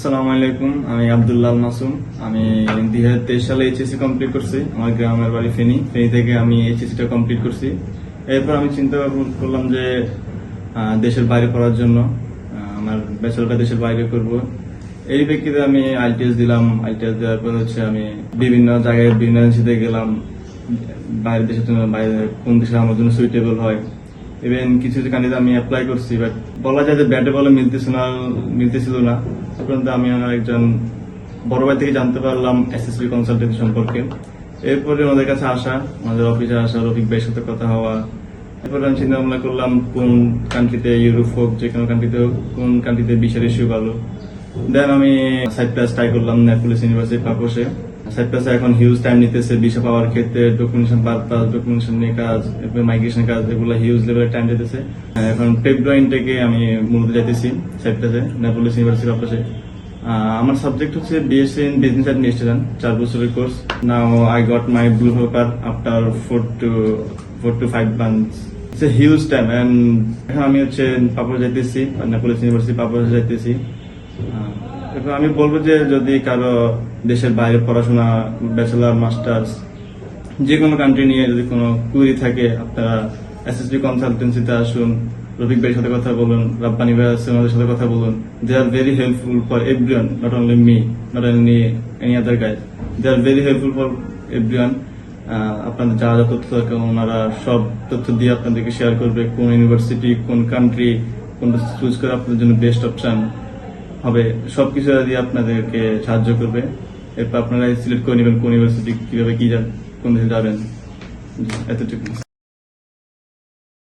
আসসালামু আলাইকুম, আমি আব্দুল্লাহ আল মাসুম। আমি 2023 সালে এইচএসসি কমপ্লিট করছি। আমার গ্রামের বাড়ি ফেনী থেকে আমি এইচএসসিটা কমপ্লিট করছি। এরপর আমি চিন্তা করলাম যে দেশের বাইরে পড়ার জন্য আমার ব্যাচেলরটা দেশের বাইরে করব। এই প্রেক্ষিতে আমি আইটিএস দিলাম। আইটিএস দেওয়ার পর আমি বিভিন্ন জায়গায় বিভিন্ন এজেন্সিতে গেলাম, বাইরের দেশের জন্য, বাইরে কোন দেশে আমার জন্য সুইটেবল হয়। ইভেন কিছু কান্ট্রিতে আমি অ্যাপ্লাই করছি, বাট বলা যায় যে ব্যাটে বলে মিলতেছিল না। পর্যন্ত আমি আমার একজন বড় ভাই থেকে জানতে পারলাম এসএসবি কনসালটেন্সি সম্পর্কে। এরপরে ওদের কাছে আসা, আমাদের অফিসে আসা, রফিক ভাইয়ের সাথে কথা হওয়া। এরপরে আমি চিন্তা ভাবনা করলাম কোন কান্ট্রিতে, ইউরোপ হোক, যে কোনো কান্ট্রিতে হোক, কোন কান্ট্রিতে ভিসার ইস্যু ভালো। দেন আমি সাইপ্রাস ট্রাই করলাম, নেপোলিস ইউনিভার্সিটি পাপোসে। সাইপ্রাসে এখন হিউজ টাইম নিতেছে ভিসা পাওয়ার ক্ষেত্রে, ডকুমেন্টেশন পারপাস, ডকুমেন্টেশন নিয়ে কাজ, মাইগ্রেশন কাজ, এগুলো হিউজ লেভেলের টাইম দিতেছে। এখন ফেব্রুয়ারি থেকে আমি মূলত যাইতেছি সাইপ্রাসে, নেপোলিস ইউনিভার্সিটি পাপোসে। আমার সাবজেক্ট হচ্ছে বিএসসি ইন বিজনেস অ্যাডমিনিস্ট্রেশন, 4 বছরের course. Now I got my blue paper after 4 to 5 months. It's a huge time, and এখন আমি পাপোস যাইতেছি, নেপোলিস ইউনিভার্সিটি পাপোসে যাইতেছি। এরপর আমি বলবো যে যদি কারো দেশের বাইরে পড়াশোনা, ব্যাচেলার, মাস্টার্স, যে কোনো কান্ট্রি নিয়ে যদি কোনো কুইরি থাকে, আপনারা এসএসবি কনসালটেন্সিতে আসুন, রফিক ভাইয়ের সাথে কথা বলুন, রাব্বানি ভাই আছে ওনাদের সাথে কথা বলুন। They are very helpful for everyone, not only me, not only any other guys. They are very helpful for everyone. আপনাদের যা যা তথ্য থাকে ওনারা সব তথ্য দিয়ে আপনাদেরকে শেয়ার করবে, কোন ইউনিভার্সিটি, কোন কান্ট্রি, কোনটা চুজ করে আপনাদের জন্য বেস্ট অপশন হবে, সবকিছু দিয়ে আপনাদেরকে সাহায্য করবে। এরপর আপনারা সিলেক্ট করে নেবেন কোন ইউনিভার্সিটি, কিভাবে কি কোন দেশে যাবেন। এতটুকু।